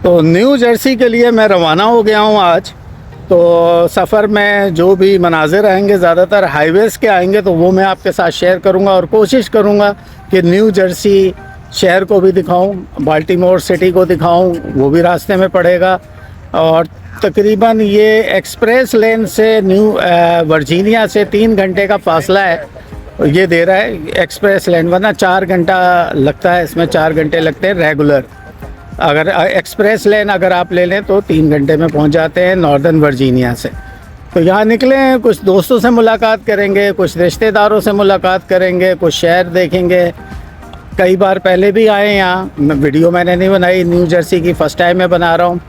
तो new Jersey के लिए मैं रवाना हो गया हूँ आज। तो सफ़र में जो भी मनाज़िर आएंगे ज़्यादातर हाईवेज़ के आएंगे, तो वो मैं आपके साथ शेयर करूँगा और कोशिश करूँगा कि न्यू जर्सी शहर को भी दिखाऊँ, बाल्टीमोर सिटी को दिखाऊँ, वो भी रास्ते में पड़ेगा। और तकरीबन ये एक्सप्रेस लेन से न्यू वर्जीनिया से 3 घंटे का फासला है, ये दे रहा है एक्सप्रेस लेन, वरना 4 घंटा लगता है, इसमें 4 घंटे लगते हैं रेगुलर। अगर एक्सप्रेस लेन अगर आप ले लें तो 3 घंटे में पहुंच जाते हैं नॉर्दर्न वर्जीनिया से। तो यहाँ निकले हैं, कुछ दोस्तों से मुलाकात करेंगे, कुछ रिश्तेदारों से मुलाकात करेंगे, कुछ शहर देखेंगे। कई बार पहले भी आए यहाँ, वीडियो मैंने नहीं बनाई, न्यू जर्सी की फ़र्स्ट टाइम मैं बना रहा हूँ।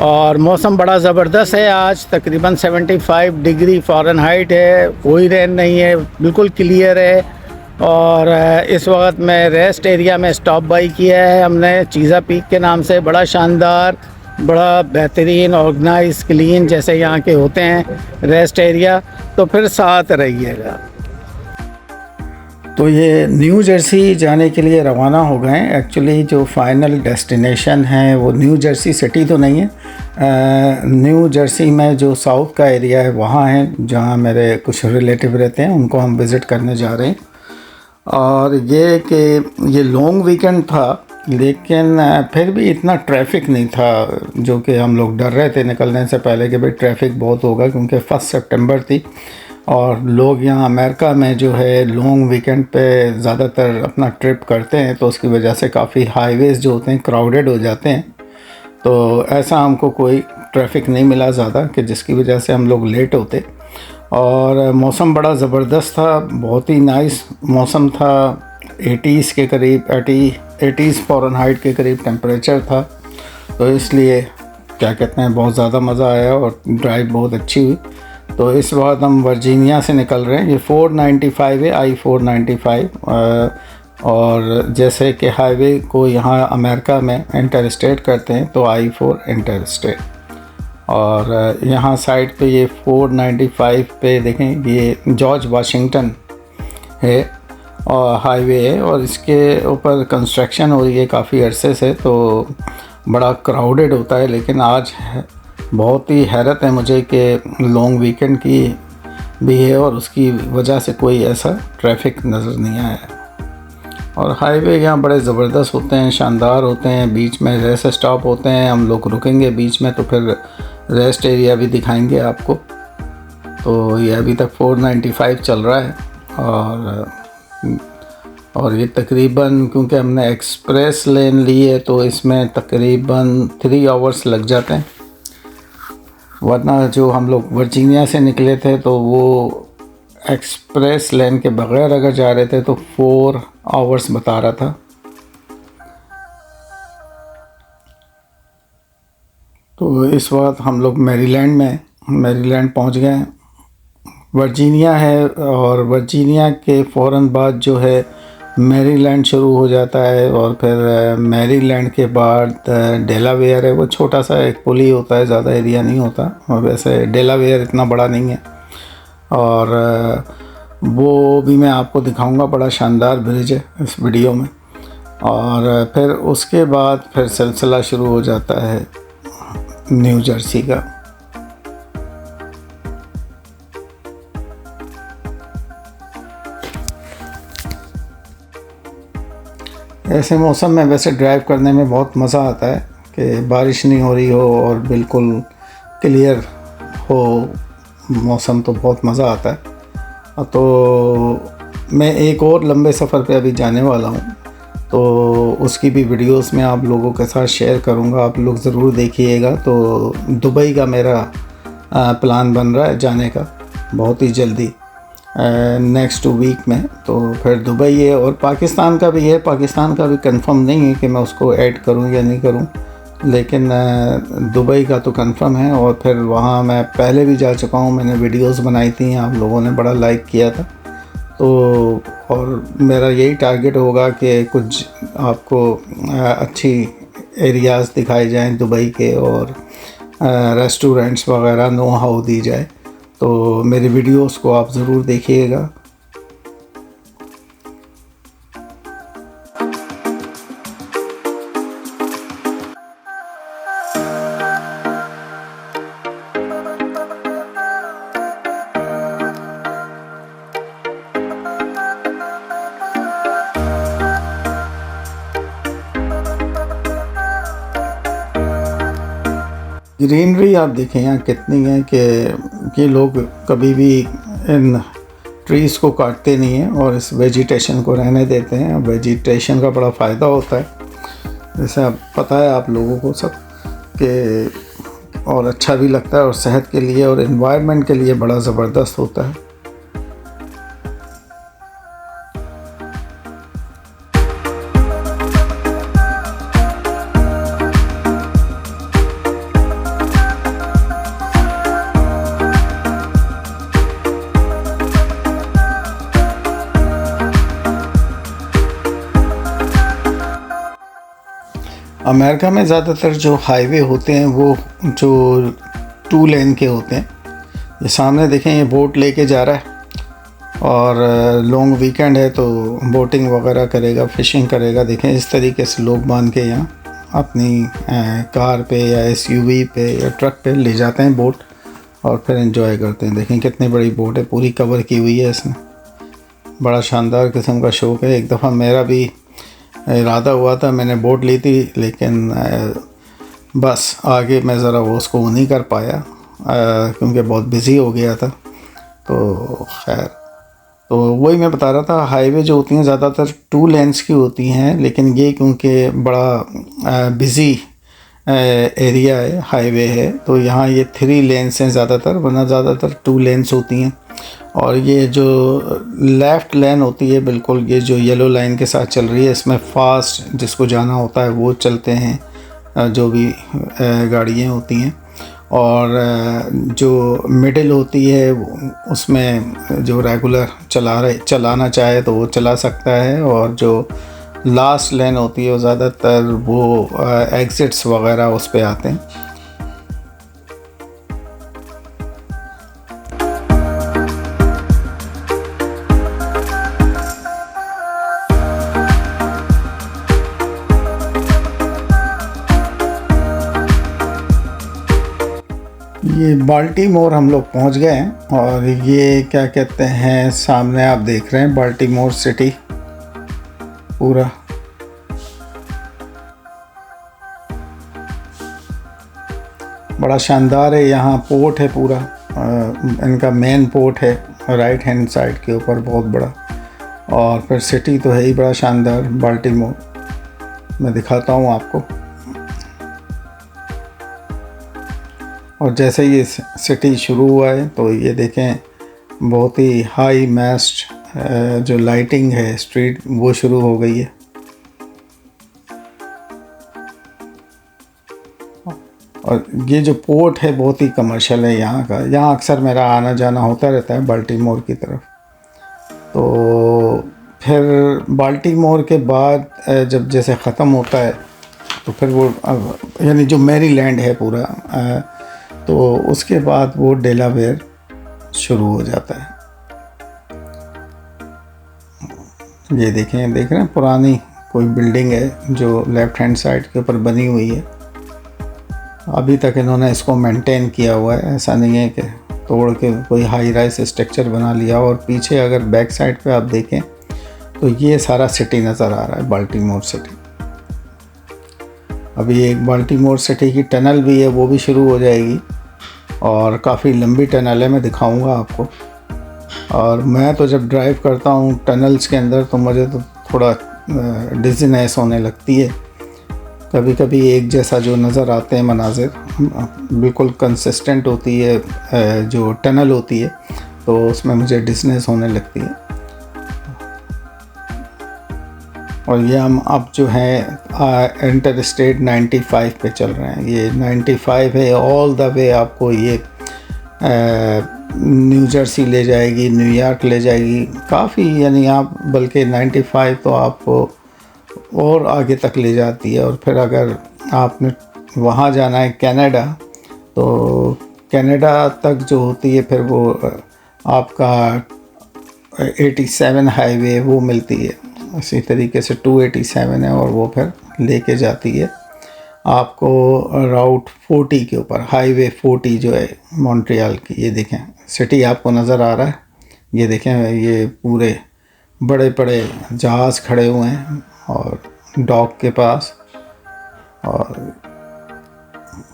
और मौसम बड़ा ज़बरदस्त है आज, तकरीबन 75 डिग्री फ़ारेनहाइट है, कोई रेन नहीं है, बिल्कुल क्लियर है। और इस वक्त मैं रेस्ट एरिया में स्टॉप बाई किया है हमने, चीज़ा पीक के नाम से। बड़ा शानदार, बड़ा बेहतरीन, ऑर्गेनाइज, क्लीन जैसे यहाँ के होते हैं रेस्ट एरिया। तो फिर साथ रहिएगा। तो ये न्यू जर्सी जाने के लिए रवाना हो गए हैं। एक्चुअली जो फाइनल डेस्टिनेशन है वो न्यू जर्सी सिटी तो नहीं है, न्यू जर्सी में जो साउथ का एरिया है वहाँ है, जहाँ मेरे कुछ रिलेटिव रहते हैं, उनको हम विज़िट करने जा रहे हैं। और ये कि ये लॉन्ग वीकेंड था, लेकिन फिर भी इतना ट्रैफिक नहीं था जो कि हम लोग डर रहे थे निकलने से पहले कि भाई ट्रैफिक बहुत होगा, क्योंकि 1 सितंबर थी और लोग यहाँ अमेरिका में जो है लॉन्ग वीकेंड पे ज़्यादातर अपना ट्रिप करते हैं, तो उसकी वजह से काफ़ी हाईवेज़ जो होते हैं क्राउडेड हो जाते हैं। तो ऐसा हमको कोई ट्रैफिक नहीं मिला ज़्यादा कि जिसकी वजह से हम लोग लेट होते। और मौसम बड़ा ज़बरदस्त था, बहुत ही नाइस मौसम था। 80s के करीब 80s फ़ारेनहाइट के करीब टेम्परेचर था, तो इसलिए क्या कहते हैं बहुत ज़्यादा मज़ा आया और ड्राइव बहुत अच्छी हुई। तो इस वक्त हम वर्जीनिया से निकल रहे हैं। ये 495 है, I-495। और जैसे कि हाईवे को यहाँ अमेरिका में इंटर स्टेट करते हैं तो I-4 इंटर स्टेट। और यहाँ साइड पे ये 495 पे देखें, ये जॉर्ज वाशिंगटन है और हाईवे है, और इसके ऊपर कंस्ट्रक्शन हो रही है काफ़ी अरसे से, तो बड़ा क्राउडेड होता है। लेकिन आज बहुत ही हैरत है मुझे कि लॉन्ग वीकेंड की भी है और उसकी वजह से कोई ऐसा ट्रैफिक नज़र नहीं आया। और हाईवे यहाँ बड़े ज़बरदस्त होते हैं, शानदार होते हैं। बीच में रेस्ट स्टॉप होते हैं, हम लोग रुकेंगे बीच में, तो फिर रेस्ट एरिया भी दिखाएंगे आपको। तो ये अभी तक 495 चल रहा है। और ये तकरीबन, क्योंकि हमने एक्सप्रेस लेन ली है तो इसमें तकरीबन 3 आवर्स लग जाते हैं, वरना जो हम लोग वर्जीनिया से निकले थे तो वो एक्सप्रेस लेन के बगैर अगर जा रहे थे तो 4 आवर्स बता रहा था। तो इस वक्त हम लोग मैरीलैंड पहुंच गए हैं। वर्जीनिया है और वर्जीनिया के फ़ौरन बाद जो है मैरीलैंड शुरू हो जाता है, और फिर मैरीलैंड के बाद डेलावेयर है। वो छोटा सा एक पुल ही होता है, ज़्यादा एरिया नहीं होता, और वैसे डेलावेयर इतना बड़ा नहीं है। और वो भी मैं आपको दिखाऊंगा, बड़ा शानदार ब्रिज है इस वीडियो में। और फिर उसके बाद फिर सिलसिला शुरू हो जाता है न्यू जर्सी का। ऐसे मौसम में वैसे ड्राइव करने में बहुत मज़ा आता है कि बारिश नहीं हो रही हो और बिल्कुल क्लियर हो मौसम, तो बहुत मज़ा आता है। तो मैं एक और लंबे सफ़र पे अभी जाने वाला हूँ, तो उसकी भी वीडियोस में आप लोगों के साथ शेयर करूँगा, आप लोग ज़रूर देखिएगा। तो दुबई का मेरा प्लान बन रहा है जाने का बहुत ही जल्दी, नेक्स्ट वीक में। तो फिर दुबई है और पाकिस्तान का भी है। पाकिस्तान का भी कंफर्म नहीं है कि मैं उसको ऐड करूं या नहीं करूं, लेकिन दुबई का तो कंफर्म है। और फिर वहां मैं पहले भी जा चुका हूं, मैंने वीडियोस बनाई थी, आप लोगों ने बड़ा लाइक किया था। तो और मेरा यही टारगेट होगा कि कुछ आपको अच्छी एरियाज़ दिखाए जाएं दुबई के, और रेस्टोरेंट्स वगैरह नो हाउ दी जाए। तो मेरे वीडियोस को आप ज़रूर देखिएगा। ग्रीनरी आप देखें यहाँ कितनी है कि ये लोग कभी भी इन ट्रीज़ को काटते नहीं हैं और इस वेजिटेशन को रहने देते हैं। वेजिटेशन का बड़ा फ़ायदा होता है, जैसे अब पता है आप लोगों को सब कि, और अच्छा भी लगता है और सेहत के लिए और एनवायरनमेंट के लिए बड़ा ज़बरदस्त होता है। अमेरिका में ज़्यादातर जो हाईवे होते हैं वो जो 2 लेन के होते हैं। ये सामने देखें, ये बोट लेके जा रहा है और लॉन्ग वीकेंड है तो बोटिंग वगैरह करेगा, फ़िशिंग करेगा। देखें इस तरीके से लोग बांध के यहाँ अपनी कार पे या एसयूवी पे या ट्रक पे ले जाते हैं बोट और फिर एंजॉय करते हैं। देखें कितनी बड़ी बोट है, पूरी कवर की हुई है इसने। बड़ा शानदार किस्म का शौक़ है। एक दफ़ा मेरा भी इरादा हुआ था, मैंने बोट ली थी, लेकिन बस आगे मैं ज़रा वो उसको नहीं कर पाया क्योंकि बहुत बिज़ी हो गया था। तो खैर, तो वही मैं बता रहा था, हाईवे जो होती हैं ज़्यादातर 2 लेन्स की होती हैं, लेकिन ये क्योंकि बड़ा बिज़ी एरिया है, हाईवे है, तो यहाँ ये 3 लेन्स हैं ज़्यादातर, वरना ज़्यादातर 2 लेन्स होती हैं। और ये जो लेफ़्ट लेन होती है बिल्कुल, ये जो येलो लाइन के साथ चल रही है, इसमें फ़ास्ट जिसको जाना होता है वो चलते हैं, जो भी गाड़ियाँ होती हैं। और जो मिडिल होती है उसमें जो रेगुलर चलाना चाहे तो वो चला सकता है, और जो लास्ट लेन होती है वो ज़्यादातर वो एग्ज़िट्स वगैरह उस पे आते हैं। ये बाल्टीमोर हम लोग पहुंच गए हैं और ये क्या कहते हैं, सामने आप देख रहे हैं बाल्टीमोर सिटी पूरा। बड़ा शानदार है, यहाँ पोर्ट है पूरा, इनका मेन पोर्ट है राइट हैंड साइड के ऊपर, बहुत बड़ा। और फिर सिटी तो है ही बड़ा शानदार बाल्टीमोर। मैं दिखाता हूँ आपको। और जैसे ये सिटी शुरू हुआ है तो ये देखें, बहुत ही हाई मैस्ट जो लाइटिंग है स्ट्रीट वो शुरू हो गई है। और ये जो पोर्ट है बहुत ही कमर्शियल है यहाँ का। यहाँ अक्सर मेरा आना जाना होता रहता है बाल्टीमोर की तरफ। तो फिर बाल्टीमोर के बाद जब जैसे ख़त्म होता है तो फिर वो यानी जो मैरीलैंड है पूरा, तो उसके बाद वो डेलावेयर शुरू हो जाता है। ये देख रहे हैं पुरानी कोई बिल्डिंग है जो लेफ़्ट हैंड साइड के ऊपर बनी हुई है। अभी तक इन्होंने इसको मेंटेन किया हुआ है, ऐसा नहीं है कि तोड़ के कोई हाई राइज स्ट्रक्चर बना लिया। और पीछे अगर बैक साइड पे आप देखें तो ये सारा सिटी नज़र आ रहा है, बाल्टीमोर सिटी। अभी एक बाल्टीमोर सिटी की टनल भी है, वो भी शुरू हो जाएगी और काफ़ी लंबी टनल है, मैं दिखाऊंगा आपको। और मैं तो जब ड्राइव करता हूँ टनल्स के अंदर तो मुझे तो थोड़ा डिज़ीनेस होने लगती है। कभी कभी एक जैसा जो नज़र आते हैं मनाजिर, बिल्कुल कंसिस्टेंट होती है जो टनल होती है, तो उसमें मुझे डिज़ीनेस होने लगती है। और ये हम अब जो है इंटर स्टेट 95 पे चल रहे हैं। ये 95 है ऑल द वे, आपको ये न्यू जर्सी ले जाएगी, न्यूयॉर्क ले जाएगी, काफ़ी, यानी आप बल्कि 95 तो आपको और आगे तक ले जाती है। और फिर अगर आपने वहाँ जाना है कनाडा, तो कनाडा तक जो होती है फिर वो आपका 87 हाईवे वो मिलती है। इसी तरीके से 287 है और वो फिर लेके जाती है आपको राउट 40 के ऊपर, हाईवे 40 जो है मॉन्ट्रियल की। ये देखें सिटी आपको नज़र आ रहा है, ये देखें ये पूरे बड़े बड़े जहाज़ खड़े हुए हैं और डॉक के पास। और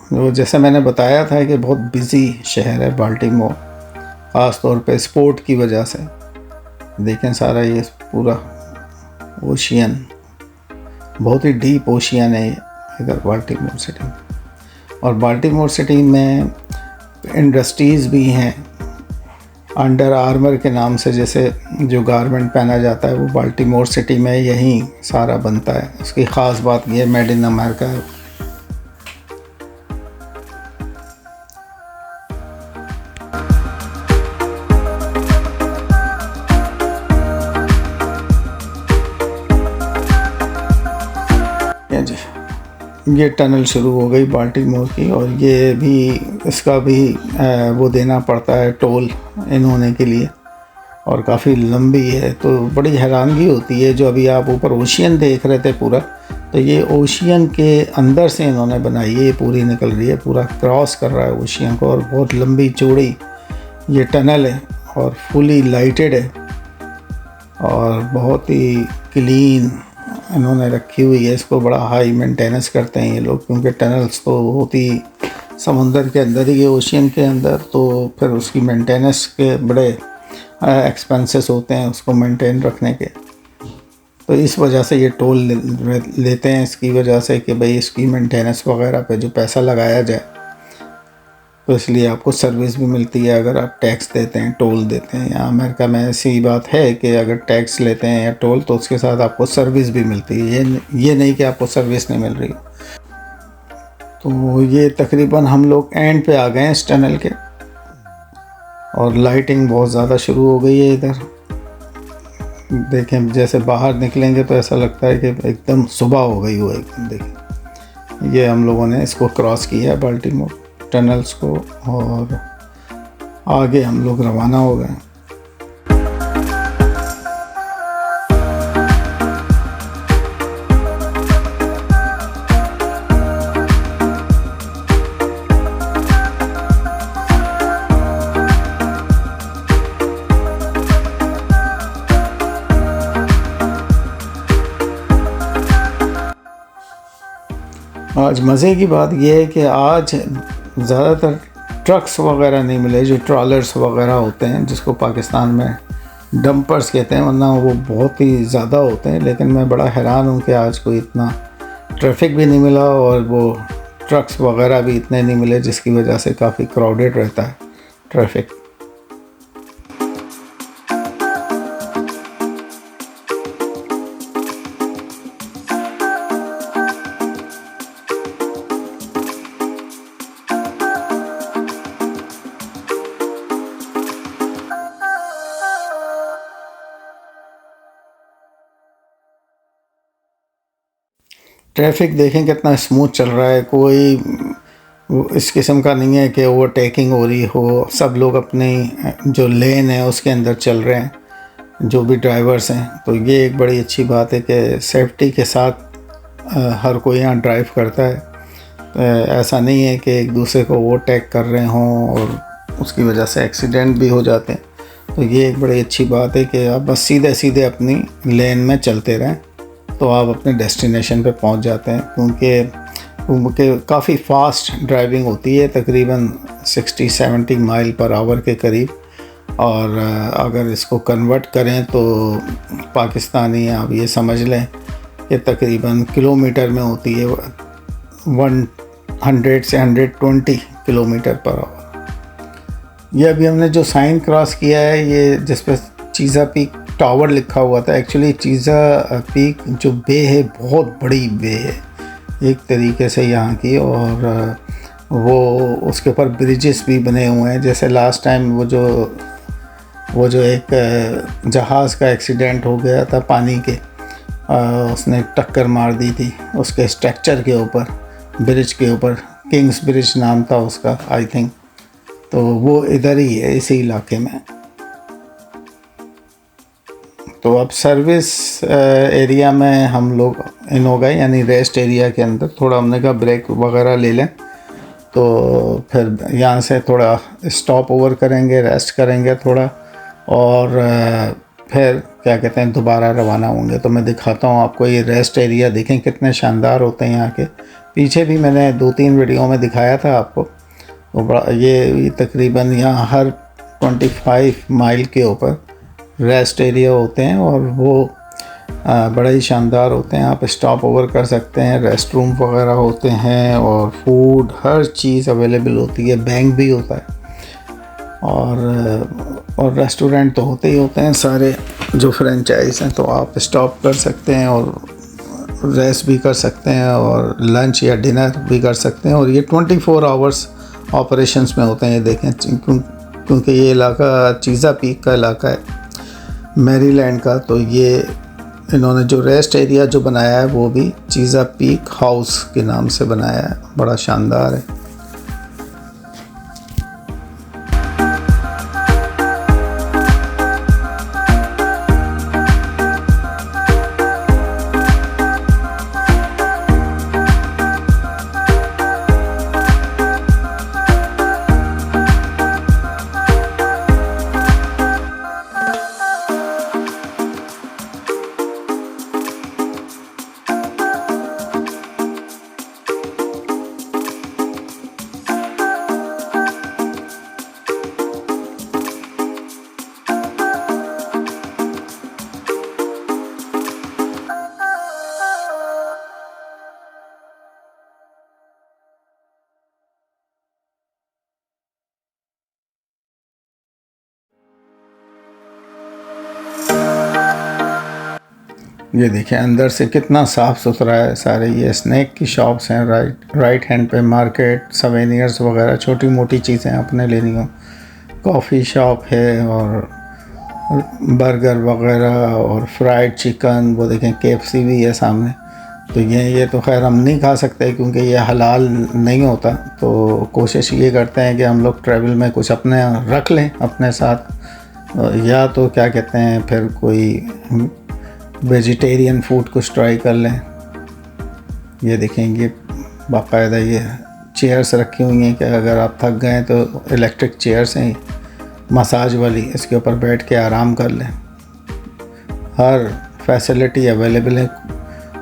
वो जैसे मैंने बताया था कि बहुत बिज़ी शहर है बाल्टीमोर, ख़ास तौर पे स्पोर्ट की वजह से। देखें सारा ये पूरा ओशियन, बहुत ही डीप ओशियन है इधर बाल्टीमोर सिटी में। और बाल्टीमोर सिटी में इंडस्ट्रीज़ भी हैं। अंडर आर्मर के नाम से जैसे जो गारमेंट पहना जाता है वो बाल्टीमोर सिटी में यहीं सारा बनता है। उसकी ख़ास बात ये मेड इन अमेरिका है। जी, ये टनल शुरू हो गई बाल्टीमोर की, और ये भी इसका भी वो देना पड़ता है टोल इन होने के लिए, और काफ़ी लंबी है। तो बड़ी हैरानगी होती है, जो अभी आप ऊपर ओशियन देख रहे थे पूरा, तो ये ओशियन के अंदर से इन्होंने बनाई है, ये पूरी निकल रही है, पूरा क्रॉस कर रहा है ओशियन को, और बहुत लंबी चौड़ी ये टनल है और फुली लाइटेड है और बहुत ही क्लीन इन्होंने रखी हुई है। इसको बड़ा हाई मेंटेनेंस करते हैं ये लोग, क्योंकि टनल्स तो होती समुंदर के अंदर ही है, ओशियन के अंदर, तो फिर उसकी मेंटेनेंस के बड़े एक्सपेंसेस होते हैं उसको मेंटेन रखने के। तो इस वजह से ये टोल लेते हैं, इसकी वजह से कि भाई इसकी मेंटेनेंस वगैरह पे जो पैसा लगाया जाए, तो इसलिए आपको सर्विस भी मिलती है अगर आप टैक्स देते हैं, टोल देते हैं। यहाँ अमेरिका में ऐसी बात है कि अगर टैक्स लेते हैं या टोल, तो उसके साथ आपको सर्विस भी मिलती है। ये नहीं कि आपको सर्विस नहीं मिल रही। तो ये तकरीबन हम लोग एंड पे आ गए हैं इस टनल के, और लाइटिंग बहुत ज़्यादा शुरू हो गई है इधर। देखें जैसे बाहर निकलेंगे तो ऐसा लगता है कि एकदम सुबह हो गई हो एकदम। देखें ये हम लोगों ने इसको क्रॉस किया है बाल्टीमोर टनल्स को, और आगे हम लोग रवाना हो गए। आज मज़े की बात यह है कि आज ज़्यादातर ट्रक्स वगैरह नहीं मिले, जो ट्रॉलर्स वगैरह होते हैं जिसको पाकिस्तान में डंपर्स कहते हैं, वरना वो बहुत ही ज़्यादा होते हैं। लेकिन मैं बड़ा हैरान हूँ कि आज कोई इतना ट्रैफिक भी नहीं मिला और वो ट्रक्स वगैरह भी इतने नहीं मिले, जिसकी वजह से काफ़ी क्राउडेड रहता है ट्रैफिक। ट्रैफिक देखें कितना स्मूथ चल रहा है, कोई इस किस्म का नहीं है कि ओवरटेकिंग हो रही हो। सब लोग अपनी जो लेन है उसके अंदर चल रहे हैं, जो भी ड्राइवर्स हैं। तो ये एक बड़ी अच्छी बात है कि सेफ्टी के साथ हर कोई यहाँ ड्राइव करता है। ऐसा नहीं है कि एक दूसरे को ओवरटेक कर रहे हों और उसकी वजह से एक्सीडेंट भी हो जाते हैं। तो ये एक बड़ी अच्छी बात है कि आप बस सीधे सीधे अपनी लेन में चलते रहें, तो आप अपने डेस्टिनेशन पे पहुंच जाते हैं। क्योंकि काफ़ी फास्ट ड्राइविंग होती है, तकरीबन 60-70 माइल पर आवर के करीब। और अगर इसको कन्वर्ट करें तो पाकिस्तानी आप ये समझ लें कि तकरीबन किलोमीटर में होती है 100 से 120 किलोमीटर पर आवर। ये अभी हमने जो साइन क्रॉस किया है, ये जिस पर चीज़ा पीक टावर लिखा हुआ था, एक्चुअली चीज़ा पीक जो बे है बहुत बड़ी बे है एक तरीके से यहाँ की, और वो उसके ऊपर ब्रिजेस भी बने हुए हैं। जैसे लास्ट टाइम वो जो एक जहाज़ का एक्सीडेंट हो गया था पानी के, उसने टक्कर मार दी थी उसके स्ट्रक्चर के ऊपर, ब्रिज के ऊपर, किंग्स ब्रिज नाम था उसका आई थिंक। तो वो इधर ही है, इसी इलाके में। तो अब सर्विस एरिया में हम लोग इन हो गए, यानी रेस्ट एरिया के अंदर। थोड़ा हमने कहा ब्रेक वगैरह ले लें, तो फिर यहाँ से थोड़ा स्टॉप ओवर करेंगे, रेस्ट करेंगे थोड़ा, और फिर क्या कहते हैं दोबारा रवाना होंगे। तो मैं दिखाता हूँ आपको ये रेस्ट एरिया, देखें कितने शानदार होते हैं यहाँ के, पीछे भी मैंने 2-3 वीडियो में दिखाया था आपको। तो बड़ा ये तकरीबन यहाँ हर 25 माइल के ऊपर रेस्ट एरिया होते हैं और वो बड़े ही शानदार होते हैं। आप स्टॉप ओवर कर सकते हैं, रेस्ट रूम वगैरह होते हैं और फूड हर चीज़ अवेलेबल होती है, बैंक भी होता है और रेस्टोरेंट तो होते ही होते हैं सारे जो फ्रेंचाइज हैं। तो आप स्टॉप कर सकते हैं और रेस्ट भी कर सकते हैं और लंच या डिनर भी कर सकते हैं। और ये 24 आवर्स ऑपरेशंस में होते हैं। ये देखें, क्योंकि ये इलाका चीज़ा पीक का इलाका है, मैरीलैंड का, तो ये इन्होंने जो रेस्ट एरिया जो बनाया है वो भी चीज़ा पीक हाउस के नाम से बनाया है। बड़ा शानदार है। ये देखिए अंदर से कितना साफ़ सुथरा है। सारे ये स्नैक की शॉप्स हैं। राइट हैंड पे मार्केट, सवेनियर्स वगैरह छोटी मोटी चीज़ें अपने लेनी हो। कॉफ़ी शॉप है और बर्गर वगैरह और फ्राइड चिकन, वो देखें KFC भी है सामने। तो ये तो खैर हम नहीं खा सकते क्योंकि ये हलाल नहीं होता। तो कोशिश ये करते हैं कि हम लोग ट्रैवल में कुछ अपने रख लें अपने साथ, या तो क्या कहते हैं फिर कोई वेजिटेरियन फूड कुछ ट्राई कर लें। ये देखेंगे बाकायदा ये चेयर्स रखी हुई हैं कि अगर आप थक गए तो इलेक्ट्रिक चेयर्स हैं मसाज वाली, इसके ऊपर बैठ के आराम कर लें। हर फैसिलिटी अवेलेबल है।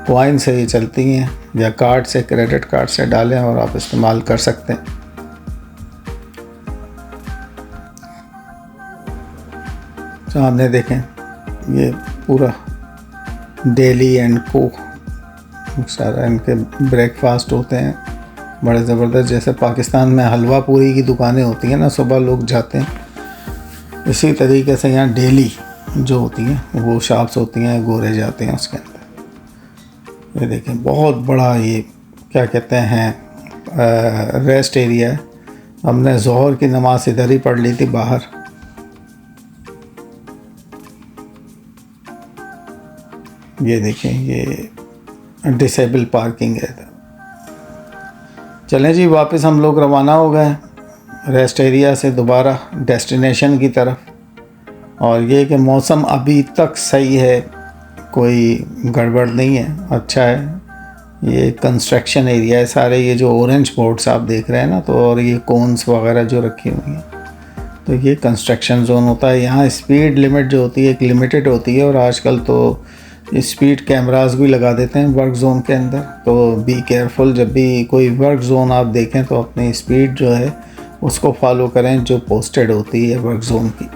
कॉइन से ही चलती हैं या कार्ड से, क्रेडिट कार्ड से डालें और आप इस्तेमाल कर सकते हैं। सामने देखें ये पूरा डेली एंड को सारा इनके ब्रेकफास्ट होते हैं बड़े ज़बरदस्त। जैसे पाकिस्तान में हलवा पूरी की दुकानें होती हैं ना, सुबह लोग जाते हैं, इसी तरीके से यहाँ डेली जो होती हैं वो शॉप्स होती हैं, गोरे जाते हैं उसके अंदर। ये देखें बहुत बड़ा ये क्या कहते हैं रेस्ट एरिया है। हमने ज़ोहर की नमाज़ इधर ही पढ़ ली थी बाहर। ये देखें ये डिसेबल पार्किंग है। चलें जी, वापस हम लोग रवाना हो गए रेस्ट एरिया से दोबारा डेस्टिनेशन की तरफ। और ये कि मौसम अभी तक सही है, कोई गड़बड़ नहीं है, अच्छा है। ये कंस्ट्रक्शन एरिया है सारे। ये जो ऑरेंज बोर्ड्स आप देख रहे हैं ना, तो और ये कोन्स वगैरह जो रखी हुई हैं, तो ये कंस्ट्रक्शन जोन होता है। यहाँ स्पीड लिमिट जो होती है एक लिमिटेड होती है और आजकल तो स्पीड कैमरास भी लगा देते हैं वर्क जोन के अंदर। तो बी केयरफुल, जब भी कोई वर्क जोन आप देखें तो अपनी स्पीड जो है उसको फॉलो करें जो पोस्टेड होती है वर्क जोन की।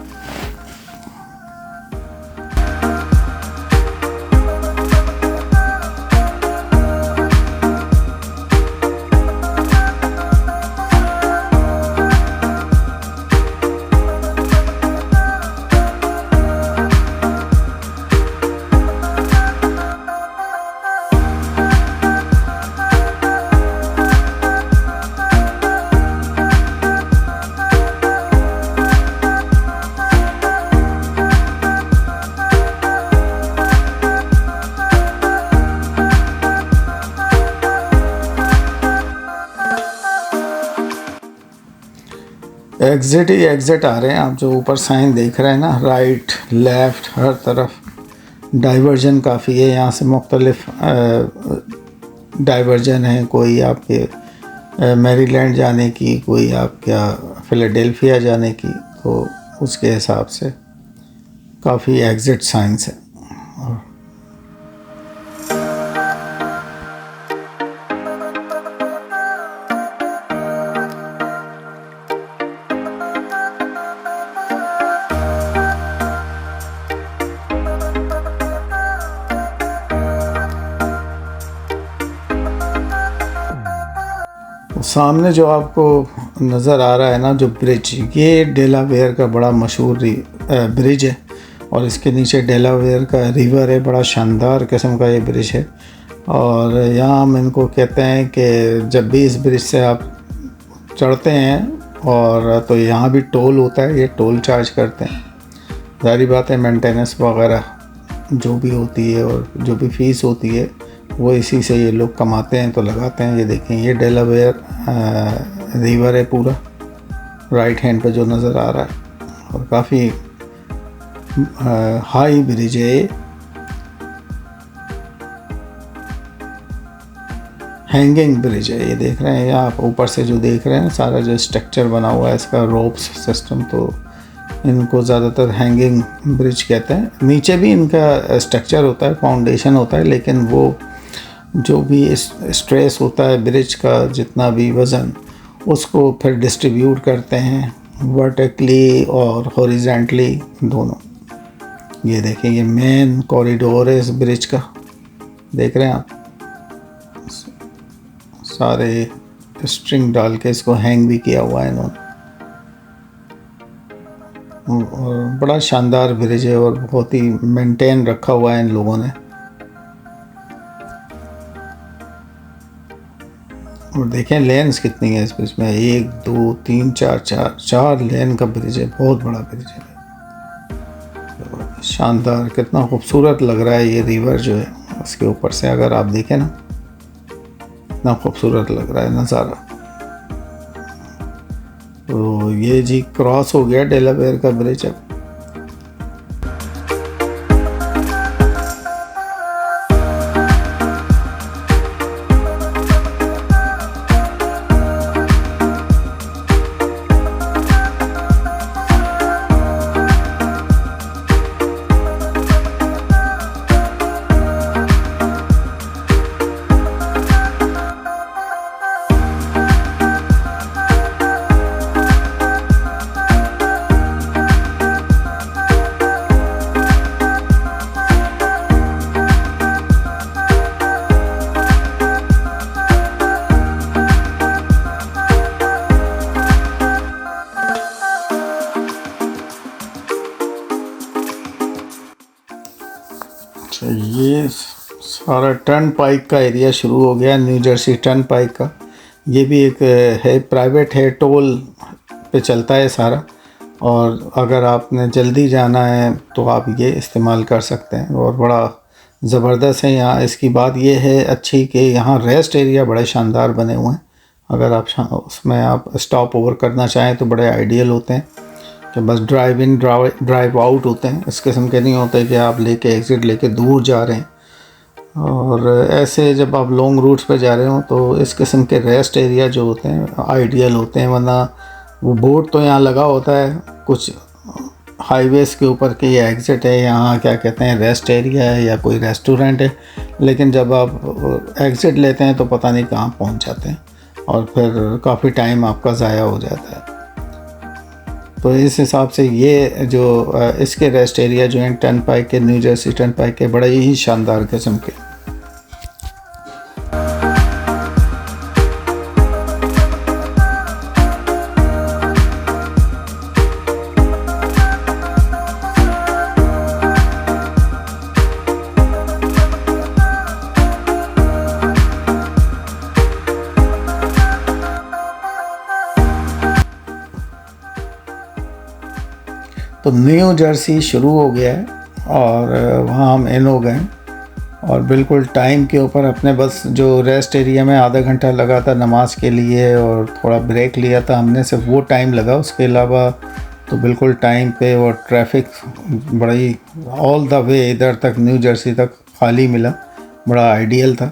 एग्ज़िट ही एग्ज़िट आ रहे हैं। आप जो ऊपर साइन देख रहे हैं ना, राइट लेफ़्ट हर तरफ डाइवर्जन काफ़ी है। यहाँ से मुख्तलिफ डाइवर्जन है, कोई आपके मैरीलैंड जाने की, कोई आपका फ़िलाडेल्फिया जाने की, तो उसके हिसाब से काफ़ी एग्ज़िट साइंस है। सामने जो आपको नज़र आ रहा है ना जो ब्रिज, ये डेलावेयर का बड़ा मशहूर ब्रिज है और इसके नीचे डेलावेयर का रिवर है। बड़ा शानदार किस्म का ये ब्रिज है और यहाँ हम इनको कहते हैं कि जब भी इस ब्रिज से आप चढ़ते हैं और तो यहाँ भी टोल होता है, ये टोल चार्ज करते हैं। ज़ाहिर बात है मेंटेनेंस वगैरह जो भी होती है और जो भी फ़ीस होती है वो इसी से ये लोग कमाते हैं तो लगाते हैं। ये देखें, ये डेलावेयर रिवर है पूरा राइट हैंड पे जो नज़र आ रहा है और काफ़ी हाई ब्रिज है ये। हैंगिंग ब्रिज है ये, देख रहे हैं आप ऊपर से जो देख रहे हैं सारा जो स्ट्रक्चर बना हुआ है इसका रोप्स सिस्टम, तो इनको ज़्यादातर हैंगिंग ब्रिज कहते हैं। नीचे भी इनका स्ट्रक्चर होता है, फाउंडेशन होता है, लेकिन वो जो भी स्ट्रेस होता है ब्रिज का, जितना भी वज़न, उसको फिर डिस्ट्रीब्यूट करते हैं वर्टिकली और हॉरिजॉन्टली दोनों। ये देखें, ये मेन कॉरिडोर है इस ब्रिज का, देख रहे हैं आप, सारे स्ट्रिंग डाल के इसको हैंग भी किया हुआ है इन्होंने। और बड़ा शानदार ब्रिज है और बहुत ही मेंटेन रखा हुआ है इन लोगों ने। और देखें लेन्स कितनी है इस ब्रिज में, 1 2 3 4 लेन का ब्रिज है, बहुत बड़ा ब्रिज है, शानदार। कितना खूबसूरत लग रहा है ये रिवर जो है उसके ऊपर से, अगर आप देखें ना कितना खूबसूरत लग रहा है नज़ारा। तो ये जी क्रॉस हो गया डेलावेयर का ब्रिज अब। ये सारा टर्न पाइक का एरिया शुरू हो गया, न्यू जर्सी टर्न पाइक का। ये भी एक है, प्राइवेट है, टोल पे चलता है सारा। और अगर आपने जल्दी जाना है तो आप ये इस्तेमाल कर सकते हैं और बड़ा ज़बरदस्त है यहाँ। इसकी बात ये है अच्छी कि यहाँ रेस्ट एरिया बड़े शानदार बने हुए हैं। अगर आप उसमें आप स्टॉप ओवर करना चाहें तो बड़े आइडियल होते हैं कि बस ड्राइव इन ड्राइव आउट होते हैं, इस किस्म के नहीं होते कि आप लेके एग्ज़िट लेके दूर जा रहे हैं। और ऐसे जब आप लॉन्ग रूट्स पे जा रहे हो तो इस किस्म के रेस्ट एरिया जो होते हैं आइडियल होते हैं, वरना वो बोर्ड तो यहाँ लगा होता है कुछ हाईवेज़ के ऊपर कि ये एग्ज़िट है, यहाँ क्या कहते हैं रेस्ट एरिया है या कोई रेस्टोरेंट है, लेकिन जब आप एग्ज़िट लेते हैं तो पता नहीं कहाँ पहुँच जाते हैं और फिर काफ़ी टाइम आपका ज़ाया हो जाता है। तो इस हिसाब से ये जो इसके रेस्ट एरिया जो हैं टर्न पाइक के, न्यू जर्सी टर्न पाइक के, बड़े ही शानदार किस्म के। तो न्यू जर्सी शुरू हो गया है और वहाँ हम इन हो गए और बिल्कुल टाइम के ऊपर अपने, बस जो रेस्ट एरिया में आधा घंटा लगा था नमाज के लिए और थोड़ा ब्रेक लिया था हमने, सिर्फ वो टाइम लगा, उसके अलावा तो बिल्कुल टाइम पे। और ट्रैफिक बड़ी ऑल द वे इधर तक न्यू जर्सी तक खाली मिला, बड़ा आइडियल था।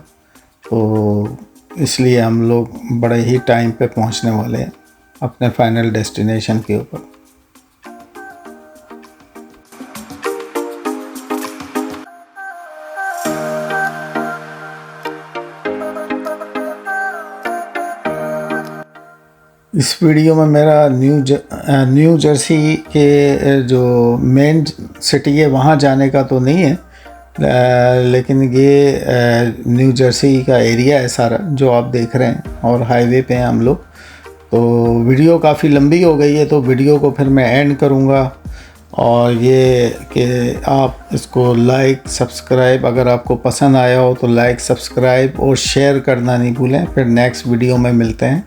तो इसलिए हम लोग बड़े ही टाइम पे पहुंचने वाले हैं अपने फाइनल डेस्टिनेशन के ऊपर। इस वीडियो में मेरा न्यू जर्सी के जो मेन सिटी है वहाँ जाने का तो नहीं है, लेकिन ये न्यू जर्सी का एरिया है सारा जो आप देख रहे हैं, और हाईवे पे हैं हम लोग। तो वीडियो काफ़ी लंबी हो गई है, तो वीडियो को फिर मैं एंड करूँगा। और ये कि आप इसको लाइक सब्सक्राइब, अगर आपको पसंद आया हो तो लाइक सब्सक्राइब और शेयर करना नहीं भूलें। फिर नेक्स्ट वीडियो में मिलते हैं।